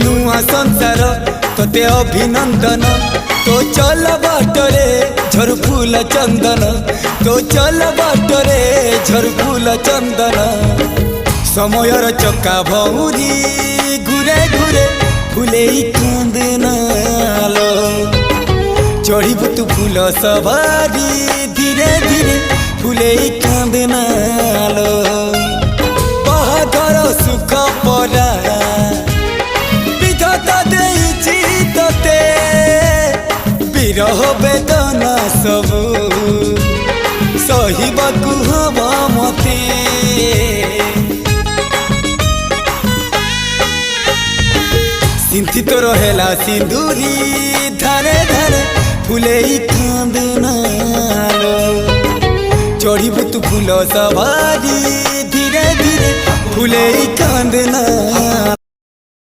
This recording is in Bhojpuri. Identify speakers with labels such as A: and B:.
A: नुआ संसार तोते अभिनंदन तो चल बाटरे झर फूल चंदन तो चल बाटरे झर फूल चंदन समयर चक्का भौरी घुरे घुरे फुले कांदनालो चढ़ीबू तू फूल सवारी धीरे धीरे फुले कांदनालो बाहागर सुख परा विधाता देइछि तोते विरह वेदना सबू सहिबाकू हवा मते सिंथी तो रहेला सिंदूरी धारे धारे फुले कांदनालो चढ़ीबू तू फूल सवारी धीरे धीरे फुले कांदनालो।